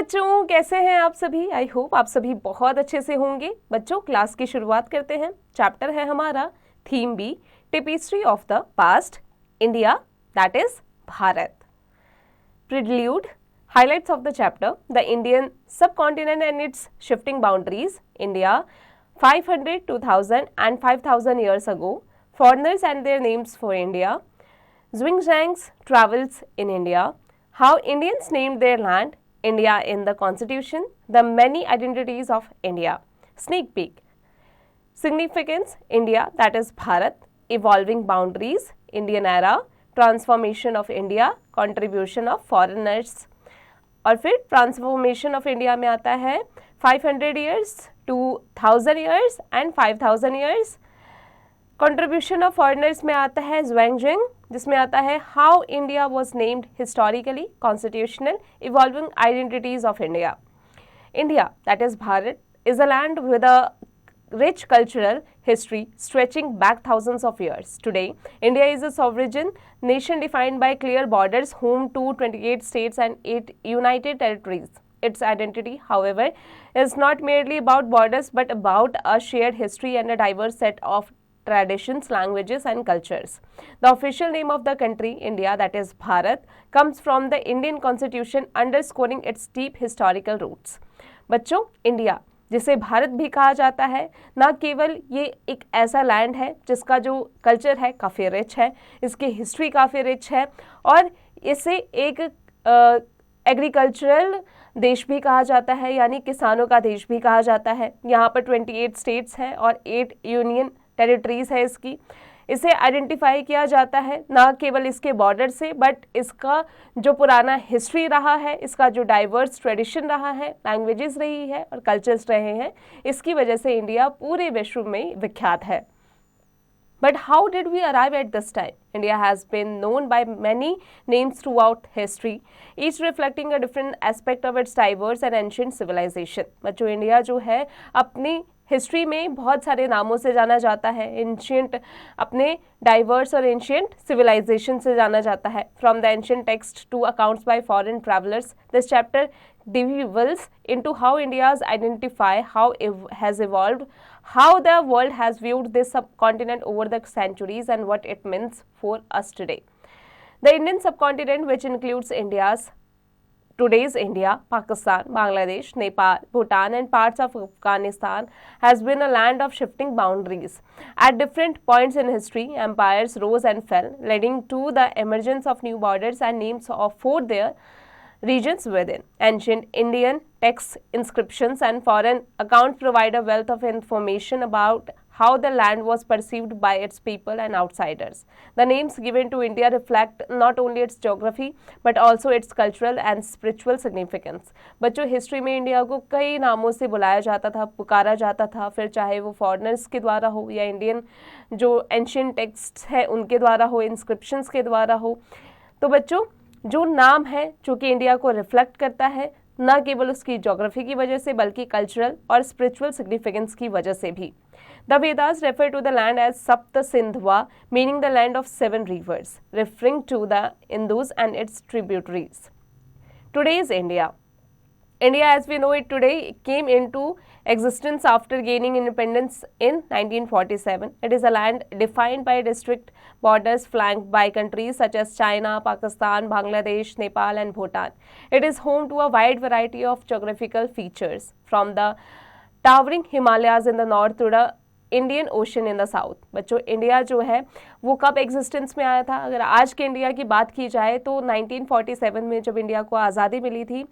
बच्चों, कैसे हैं आप सभी? आई होप आप सभी बहुत अच्छे से होंगे। बच्चों, क्लास की शुरुआत करते हैं। चैप्टर है हमारा theme B, tapestry of the past, India, that is Bharat. Prelude, highlights of the chapter: the Indian subcontinent and its shifting boundaries. India, 500, 2000 and 5000 years ago. Foreigners and their names for India. Zwingzang's travels in India. How Indians named their land. India in the Constitution. The many identities of India. Sneak peek. Significance: India, that is Bharat. Evolving boundaries: Indian era. Transformation of India, contribution of foreigners. और फिर transformation of India में आता है 500 years, 2000 years and 5000 years. Contribution of foreigners में आता है ज़्वेंगजिंग, जिसमें आता है how India was named historically, constitutional, evolving identities of India. India, that is Bharat, is a land with a rich cultural history stretching back thousands of years. Today, India is a sovereign nation defined by clear borders, home to 28 states and 8 united territories. Its identity, however, is not merely about borders but about a shared history and a diverse set of traditions, languages and cultures. The official name of the country, India, that is Bharat, comes from the Indian Constitution, underscoring its deep historical roots. बच्चों, India जिसे भारत भी कहा जाता है, ना केवल ये एक ऐसा लैंड है जिसका जो कल्चर है काफ़ी रिच है, इसकी हिस्ट्री काफ़ी रिच है और इसे एक एग्रीकल्चरल देश भी कहा जाता है, यानी किसानों का देश भी कहा जाता है। यहाँ पर 28 स्टेट्स हैं और 8 यूनियन टेरिटरीज है इसकी। इसे आइडेंटिफाई किया जाता है ना केवल इसके बॉर्डर से, बट इसका जो पुराना हिस्ट्री रहा है, इसका जो डाइवर्स ट्रेडिशन रहा है, लैंग्वेजेस रही है और कल्चर्स रहे हैं, इसकी वजह से इंडिया पूरे विश्व में विख्यात है। But how did we arrive at this time? India has been known by many names throughout history, each reflecting a different aspect of its diverse and ancient civilization. बच्चों, इंडिया जो है अपनी हिस्ट्री में बहुत सारे नामों से जाना जाता है। एंशियंट अपने डाइवर्स और एंशियंट सिविलाइजेशन से जाना जाता है। From the ancient text to accounts by foreign travellers, this chapter delves into how India's identify, how it has evolved, how the world has viewed this subcontinent over the centuries and what it means for us today. The Indian subcontinent, which includes today's India, Pakistan, Bangladesh, Nepal, Bhutan and parts of Afghanistan, has been a land of shifting boundaries. At different points in history, empires rose and fell, leading to the emergence of new borders and names for their regions within. Ancient Indian texts, inscriptions and foreign accounts provide a wealth of information about how the land was perceived by its people and outsiders. The names given to India reflect not only its geography but also its cultural and spiritual significance. बच्चों, history में India को कई नामों से बुलाया जाता था, पुकारा जाता था, फिर चाहे वो फॉरेनर्स के द्वारा हो या इंडियन जो एंशियंट टेक्स्ट है उनके द्वारा हो, इंस्क्रिप्शंस के द्वारा हो। तो बच्चों, जो नाम है जो कि इंडिया को रिफ्लेक्ट करता है, न केवल उसकी ज्योग्राफी की वजह से बल्कि कल्चरल और स्पिरिचुअल सिग्निफिकेंस की वजह से भी। The Vedas refer to the land as Sapta Sindhava, meaning the land of 7 rivers, referring to the Indus and its tributaries. Today's India. India as we know it today came into existence after gaining independence in 1947. It is a land defined by district borders flanked by countries such as China, Pakistan, Bangladesh, Nepal and Bhutan. It is home to a wide variety of geographical features, from the towering Himalayas in the north to the Indian ocean in the south. बच्चों, India जो है वो कब existence में आया था? अगर आज के इंडिया की बात की जाए तो 1947 में जब इंडिया को आज़ादी मिली थी,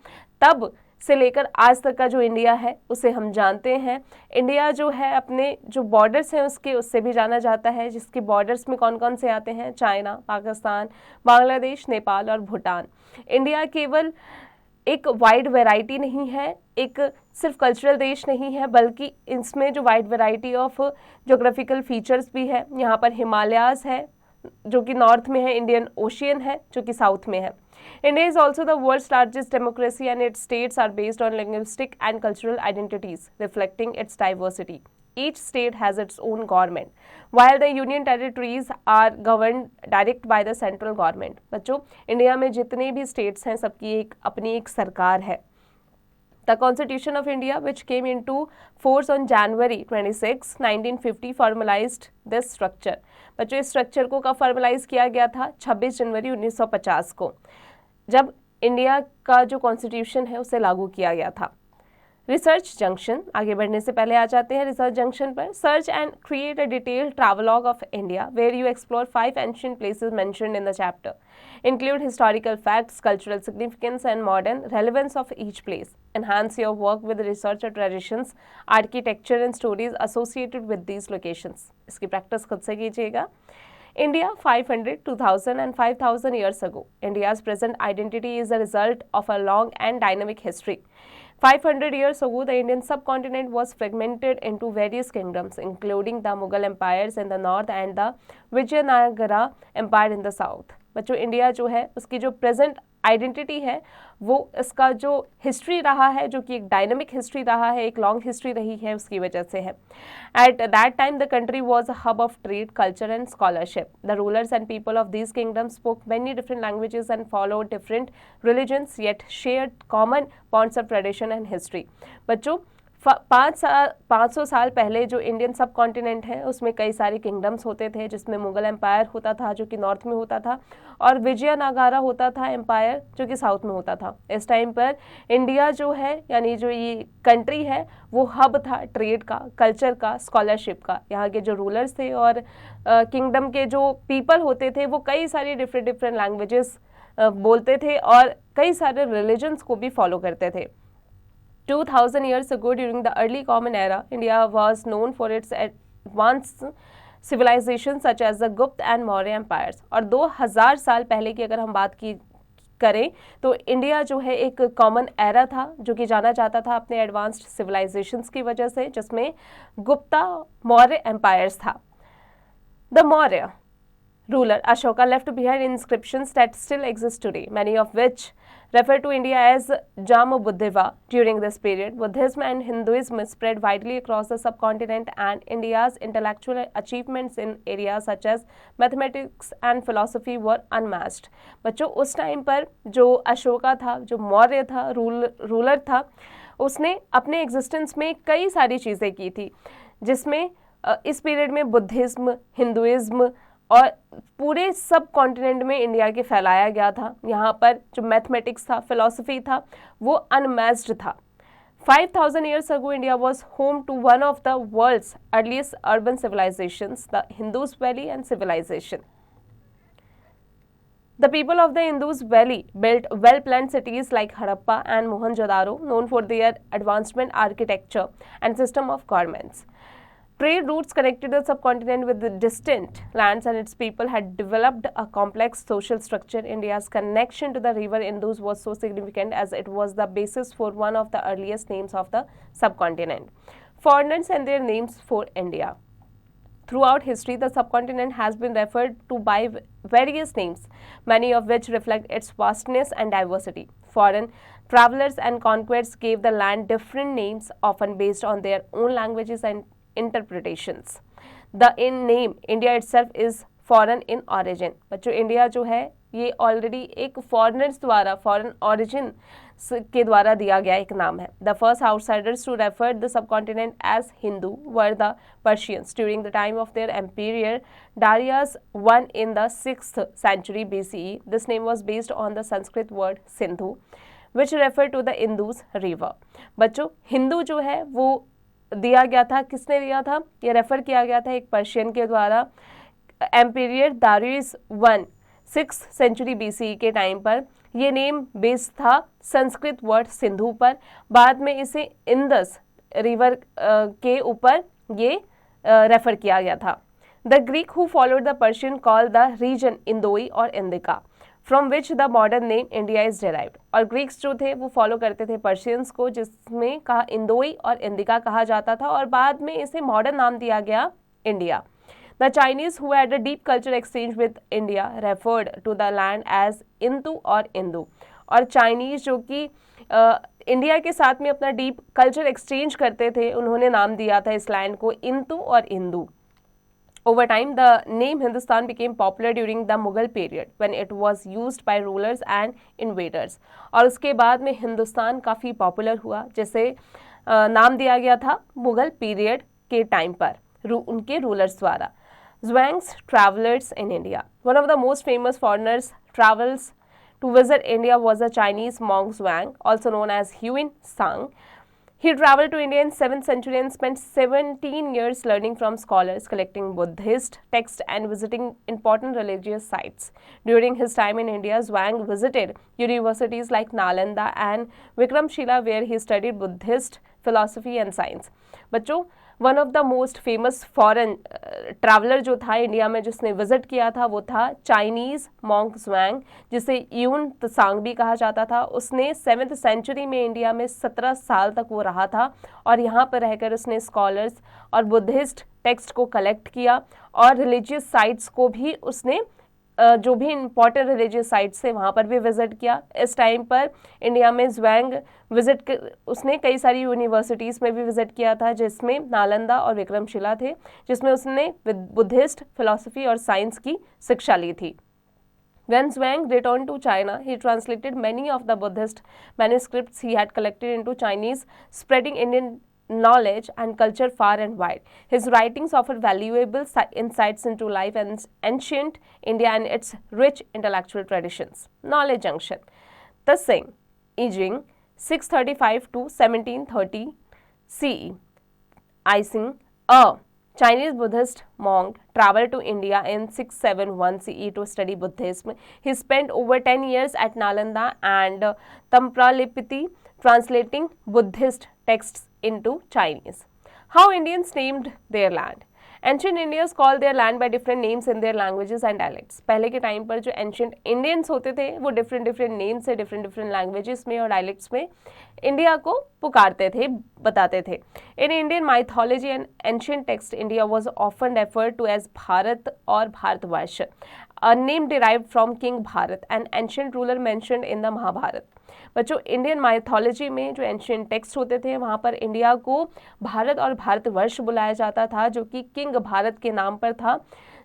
तब से लेकर आज तक का जो इंडिया है उसे हम जानते हैं। इंडिया जो है अपने जो बॉर्डर्स हैं उससे भी जाना जाता है, जिसके बॉर्डर्स में कौन कौन से आते हैं? चाइना, पाकिस्तान, बांग्लादेश, नेपाल और भूटान। इंडिया केवल एक वाइड वैरायटी नहीं है, एक सिर्फ कल्चरल देश नहीं है, बल्कि इसमें जो wide variety of geographical features भी है। यहाँ पर हिमालयाज़ है जो कि नॉर्थ में है, इंडियन ओशियन है जो कि साउथ में है। India is also the world's largest democracy and its states are based on linguistic and cultural identities, reflecting its diversity. Each state has its own government, while the union territories are governed direct by the central government. बच्चों, India में जितने भी states हैं सबकी अपनी एक सरकार है। The Constitution of India, which came into force on January 26, 1950, formalized this structure. बच्चों इस स्ट्रक्चर को कब फॉर्मलाइज किया गया था? 26 जनवरी 1950 को, जब इंडिया का जो कॉन्स्टिट्यूशन है उसे लागू किया गया था। रिसर्च जंक्शन, आगे बढ़ने से पहले आ जाते हैं रिसर्च जंक्शन पर। Search and create a detailed travelogue of India where you explore 5 ancient places mentioned in the chapter, include historical facts, cultural significance and modern relevance of each place. Enhance your work with research or traditions, architecture and stories associated with these locations. इसकी practice खुद से कीजिएगा। India 500, 2000 and 5000 years ago. India's present identity is a result of a long and dynamic history. 500 years ago, the Indian subcontinent was fragmented into various kingdoms, including the Mughal empires in the north and the Vijayanagara empire in the south. बच्चों India जो है उसकी जो present identity है वो इसका जो history रहा है, जो कि एक डायनामिक हिस्ट्री रहा है, एक लॉन्ग हिस्ट्री रही है, उसकी वजह से है। At that time the country was a hub of trade, culture and scholarship. The rulers and people of these kingdom spoke many different languages and follow different religions yet shared common bonds of tradition and history. बच्चों 500 साल पहले जो Indian सब continent है उसमें कई सारे kingdoms होते थे, जिसमें मुगल एम्पायर होता था जो कि नॉर्थ में होता था, और विजयनगरा होता था एम्पायर जो कि साउथ में होता था। इस टाइम पर इंडिया जो है यानी जो ये कंट्री है वो हब था ट्रेड का, कल्चर का, स्कॉलरशिप का। यहाँ के जो रूलर्स थे और किंगडम के जो पीपल होते थे वो कई सारे डिफरेंट लैंग्वेजेस बोलते थे और कई सारे रिलीजन्स को भी फॉलो करते थे। 2000 years ago, during the early Common Era, India was known for its advanced civilizations such as the Gupta and Maurya empires. और 2000 साल पहले की अगर हम बात की करें तो इंडिया जो है एक कॉमन एरा था जो कि जाना जाता था अपने एडवांस्ड सिविलाइजेशंस की वजह से, जिसमें गुप्ता मौर्य एम्पायर्स था। The Maurya ruler Ashoka left behind inscriptions that still exist today, many of which refer to India as Jambuddhiva. During this period, Buddhism and Hinduism spread widely across the subcontinent, and India's intellectual achievements in areas such as mathematics and philosophy were unmatched. बच्चों उस time पर जो अशोका था, जो मौर्य था, ruler था, उसने अपने एग्जिस्टेंस में कई सारी चीज़ें की थी, जिसमें इस पीरियड में बुद्धिज्म, हिंदुइज्म और पूरे सब कॉन्टिनेंट में इंडिया के फैलाया गया था। यहाँ पर जो मैथमेटिक्स था, फिलॉसफी था, वो अनमैच्ड था। 5000 years ago, India was home to one of the world's earliest urban civilizations, the Indus Valley and civilization. The people of the Indus Valley built well-planned cities like Harappa and Mohenjo-daro, known for their advancement architecture and system of governments. Trade routes connected the subcontinent with the distant lands, and its people had developed a complex social structure. India's connection to the river Indus was so significant as it was the basis for one of the earliest names of the subcontinent. Foreigners and their names for India. Throughout history, the subcontinent has been referred to by various names, many of which reflect its vastness and diversity. Foreign travelers and conquerors gave the land different names, often based on their own languages and interpretations. The in name India itself is foreign in origin. बच्चों India जो है ये already एक foreigners द्वारा, foreign origin के द्वारा दिया गया एक नाम है। The first outsiders to refer the subcontinent as Hindu were the Persians during the time of their emperor Darius I in the 6th century BCE. This name was based on the Sanskrit word Sindhu, which referred to the Indus river. बच्चों हिंदू जो है वो दिया गया था, किसने दिया था? ये रेफर किया गया था एक पर्शियन के द्वारा एम्पीरियर दारियस 1 6th सेंचुरी BCE के टाइम पर। ये नेम बेस्ड था संस्कृत वर्ड सिंधु पर। बाद में इसे इंदस रिवर के ऊपर ये रेफर किया गया था। The Greek who followed the Persian call the region Indoi और Indica, from which the modern name India is derived. और ग्रीक्स जो थे वो फॉलो करते थे पर्शियंस को, जिसमें कहा इंदोई और इंदिका कहा जाता था, और बाद में इसे मॉडर्न नाम दिया गया India. The Chinese who had a deep culture exchange with India referred to the land as Indu और इंदू। और चाइनीज जो कि इंडिया के साथ में अपना डीप कल्चर एक्सचेंज करते थे, उन्होंने नाम दिया था इस लैंड को इंतु और Indu. Over time, the name Hindustan became popular during the Mughal period when it was used by rulers and invaders. और उसके बाद में हिंदुस्तान काफ़ी पॉपुलर हुआ, जैसे नाम दिया गया था मुगल पीरियड के टाइम पर उनके रूलर्स द्वारा. Zhuang's travelers in India. One of the most famous foreigners travels to visit India was the Chinese monk Zhuang, also known as Huan Sang. He traveled to India in 7th century and spent 17 years learning from scholars, collecting Buddhist texts and visiting important religious sites. During his time in India, Zhuang visited universities like Nalanda and Vikramshila where he studied Buddhist philosophy and science. बच्चों, one of the most famous foreign traveller जो था India में जिसने visit किया था वो था Chinese monk ज़्वांग, जिसे ह्यून त्सांग भी कहा जाता था. उसने 7th सेंचुरी में इंडिया में 17 साल तक वो रहा था और यहाँ पर रहकर उसने स्कॉलर्स और बुद्धिस्ट टेक्स्ट को कलेक्ट किया और रिलीजियस साइट्स को भी उसने जो भी इम्पॉर्टेंट रिलीजियस साइट्स थे वहाँ पर भी विजिट किया. इस टाइम पर इंडिया में ज़्वांग उसने कई सारी यूनिवर्सिटीज़ में भी विजिट किया था जिसमें नालंदा और विक्रमशिला थे, जिसमें उसने बुद्धिस्ट फिलॉसफी और साइंस की शिक्षा ली थी. When Zhuang returned to China, he translated many of the Buddhist manuscripts he had collected into Chinese, spreading Indian knowledge and culture far and wide. His writings offer valuable insights into life and ancient India and its rich intellectual traditions. Knowledge Junction. Tsing, Yijing, 635 to 1730 CE. Ising, a Chinese Buddhist monk, traveled to India in 671 CE to study Buddhism. He spent over 10 years at Nalanda and Tampralipiti translating Buddhist texts into Chinese. How Indians named their land. Ancient Indians called their land by different names in their languages and dialects. पहले के time पर जो ancient Indians होते थे वो different names से different languages में और डायलेक्ट्स में इंडिया को पुकारते थे, बताते थे. In Indian mythology and ancient text India was often referred to as Bharat और Bharatvarsha, a name derived from King Bharat, an ancient ruler mentioned in the Mahabharata. बच्चों, इंडियन माइथोलॉजी में जो एंशियंट टेक्स्ट होते थे वहाँ पर इंडिया को भारत और भारतवर्ष बुलाया जाता था, जो कि किंग भारत के नाम पर था,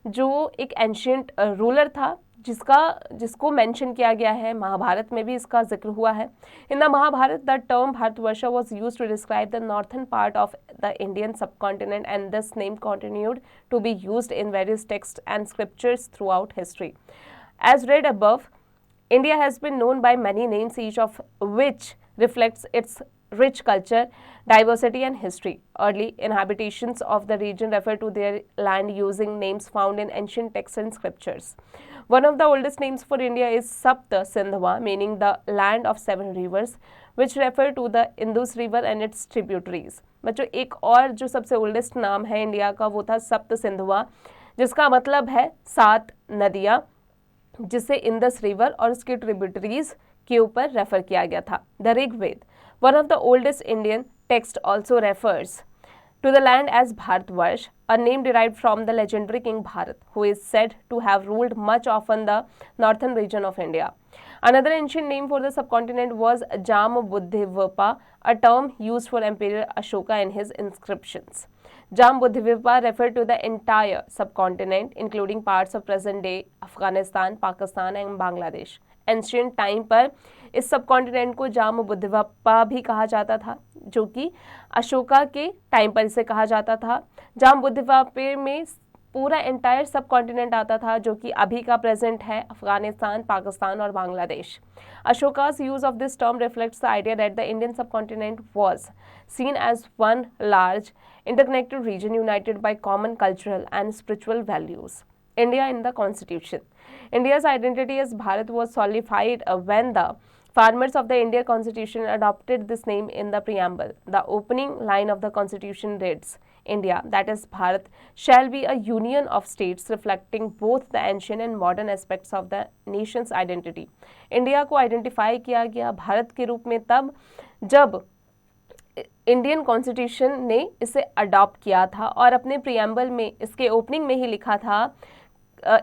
जो एक एंशियंट रूलर था जिसको मेंशन किया गया है. महाभारत में भी इसका जिक्र हुआ है. In the Mahabharata the term Bharatvarsha was used to describe the northern part of the Indian subcontinent and this name continued to be used in various text and scriptures throughout history. As read above, India has been known by many names, each of which reflects its rich culture, diversity and history. Early inhabitants of the region refer to their land using names found in ancient texts and scriptures. One of the oldest names for India is Sapt Sindhva, meaning the land of 7 rivers, which refer to the Indus River and its tributaries. बच्चों, एक और जो सबसे oldest नाम है India का वो था सप्त सिंधुआ, जिसका मतलब है 7 नदियाँ, जिसे इंदस रिवर और उसके ट्रिब्यूटरीज के ऊपर रेफर किया गया था. The Rigveda, one of the oldest Indian text, also refers to the land as Bharatvarsh, a name derived from the legendary King Bharat, who is said to have ruled much of the northern region of India. Another ancient name for the subcontinent was Jambuddhivapa, a term used for Emperor Ashoka in his inscriptions. Jambuddhivapa referred to the entire subcontinent, including parts of present-day Afghanistan, Pakistan and Bangladesh. Ancient time पर इस subcontinent को जाम्बुद्दीपा भी कहा जाता था, जो कि अशोका के टाइम पर इसे कहा जाता था. जाम्बुद्दीपा में पूरा एंटायर सबकॉन्टिनेंट आता था, जो कि अभी का प्रेजेंट है अफगानिस्तान, पाकिस्तान और Bangladesh. Ashoka's use of this term reflects the idea that the Indian subcontinent was seen as one large, interconnected region united by common cultural and spiritual values. India in the Constitution. India's identity as Bharat was solidified when the farmers of the Indian Constitution adopted this name in the preamble. The opening line of the Constitution reads, India, that is Bharat, shall be a union of states reflecting both the ancient and modern aspects of the nation's identity. India को identify किया गया भारत के रूप में तब जब Indian constitution ने इसे अडॉप्ट किया था और अपने प्रियम्बल में इसके ओपनिंग में ही लिखा था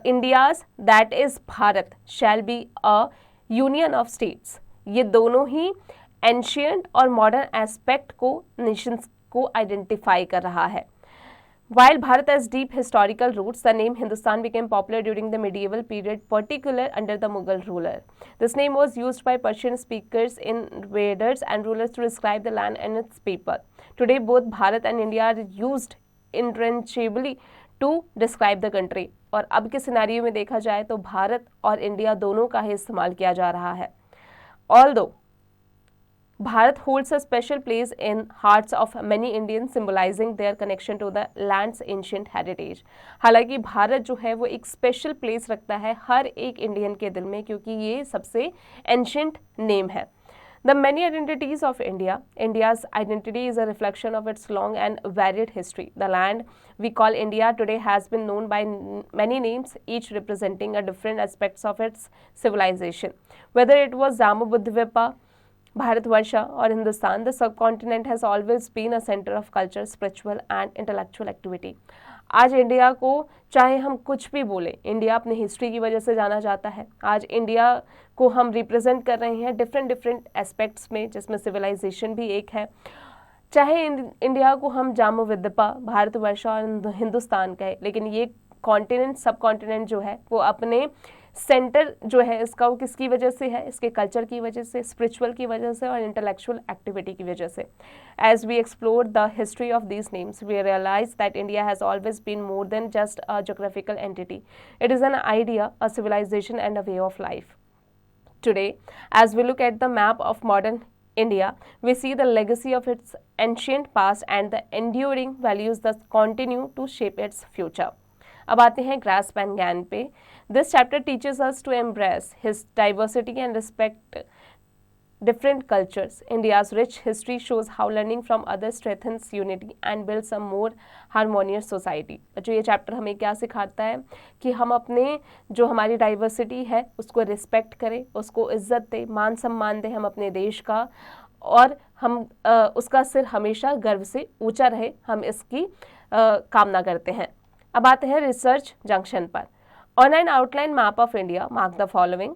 India's that is Bharat shall be a union of states. ये दोनों ही एंशियंट और मॉडर्न एस्पेक्ट को नेशंस को आइडेंटिफाई कर रहा है. While Bharat has deep historical roots, the name Hindustan became popular during the medieval period, particularly under the Mughal ruler. This name was used by Persian speakers, invaders, and rulers to describe the land and its people. Today, both Bharat and India are used interchangeably to describe the country. और अब के scenario में देखा जाए तो भारत और India दोनों का ही इस्तेमाल किया जा रहा है. Although Bharat holds a special place in hearts of many Indians, symbolizing their connection to the land's ancient heritage. हालांकि भारत जो है वो एक स्पेशल प्लेस रखता है हर एक इंडियन के दिल में, क्योंकि ये सबसे एंशियंट नेम है. The many identities of India. India's identity is a reflection of its long and varied history. The land we call India today has been known by many names, each representing a different aspects of its civilization. Whether it was Jambudvipa, Bharatvarsha or Hindustan, the subcontinent has always been a center of culture, spiritual and intellectual activity. आज India को चाहे हम कुछ भी बोले, India अपनी history की वजह से जाना जाता है. आज इंडिया को हम रिप्रेजेंट कर रहे हैं डिफरेंट एस्पेक्ट्स में, जिसमें सिविलाइजेशन भी एक है. चाहे इंडिया को हम जाम्बुद्वीपा, भारतवर्ष और हिंदुस्तान कहे, लेकिन ये कॉन्टिनेंट सब कॉन्टिनेंट जो है वो अपने सेंटर जो है इसका वो किसकी वजह से है, इसके कल्चर की वजह से, स्पिरिचुअल की वजह से और इंटेलेक्चुअल एक्टिविटी की वजह से. As we explore the history of these names, we realise that India has always been more than just a geographical entity. It is an idea, a civilisation and a way of life. Today, as we look at the map of modern India, we see the legacy of its ancient past and the enduring values that continue to shape its future. अब आते हैं grasp and ज्ञान पे. This chapter teaches us to embrace his diversity and respect different cultures. India's rich history shows how learning from others strengthens unity and builds a more harmonious society. जो ये chapter हमें क्या सिखाता है कि हम अपने जो हमारी डाइवर्सिटी है उसको रिस्पेक्ट करें, उसको इज्जत दें, मान सम्मान दें हम अपने देश का, और हम उसका सिर हमेशा गर्व से ऊंचा रहे, हम इसकी कामना करते हैं. अब आते हैं रिसर्च जंक्शन पर. On an outline map of India mark the following: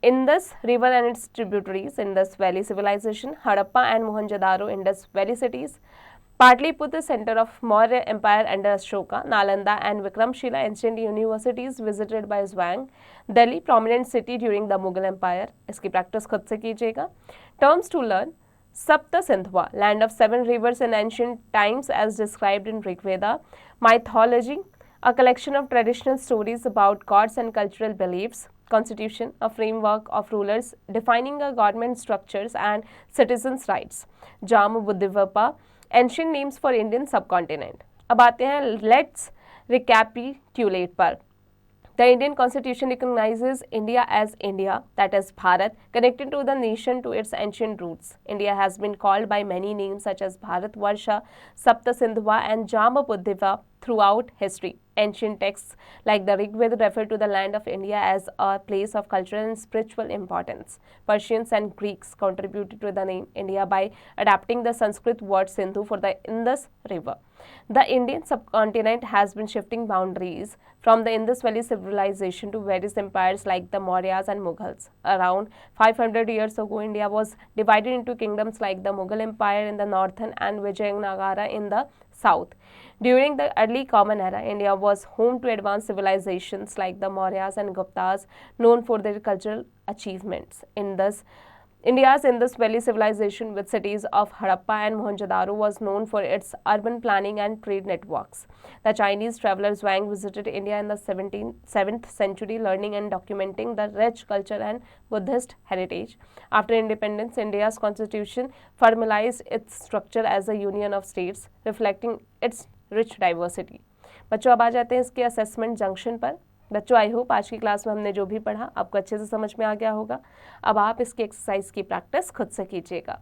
Indus River and its tributaries, Indus Valley Civilization, Harappa and Mohenjo-daro Indus Valley cities, Patliputra, center of Maurya Empire under Ashoka, Nalanda and Vikramshila, ancient universities visited by Zhuang, Delhi, prominent city during the Mughal Empire. इसकी practice खुद से कीजिएगा. Terms to learn: Sapta Sindhva, land of 7 rivers in ancient times as described in Rig Veda. Mythology, a collection of traditional stories about gods and cultural beliefs. Constitution, a framework of rulers defining a government structures and citizens' rights. Jambudvipa, ancient names for Indian subcontinent. अब आते हैं let's recapitulate पर. The Indian Constitution recognizes India as India, that is Bharat, connected to the nation to its ancient roots. India has been called by many names such as Bharatvarsha, Sapta Sindhva and Jambudvipa throughout history. Ancient texts like the Rig Veda refer to the land of India as a place of cultural and spiritual importance. Persians and Greeks contributed to the name India by adapting the Sanskrit word Sindhu for the Indus River. The Indian subcontinent has been shifting boundaries from the Indus Valley civilization to various empires like the Mauryas and Mughals. Around 500 years ago, India was divided into kingdoms like the Mughal Empire in the northern and Vijayanagara in the south. During the early Common Era, India was home to advanced civilizations like the Mauryas and Guptas, known for their cultural achievements. India's Indus Valley civilization, with cities of Harappa and Mohenjo-daro, was known for its urban planning and trade networks. The Chinese traveler Zhuang visited India in the 7th century, learning and documenting the rich culture and Buddhist heritage. After independence, India's constitution formalized its structure as a union of states, reflecting its rich diversity. बच्चों अब आ जाते हैं इसके assessment junction पर. बच्चों I hope आज की class में हमने जो भी पढ़ा आपको अच्छे से समझ में आ गया होगा. अब आप इसकी एक्सरसाइज की प्रैक्टिस खुद से कीजिएगा.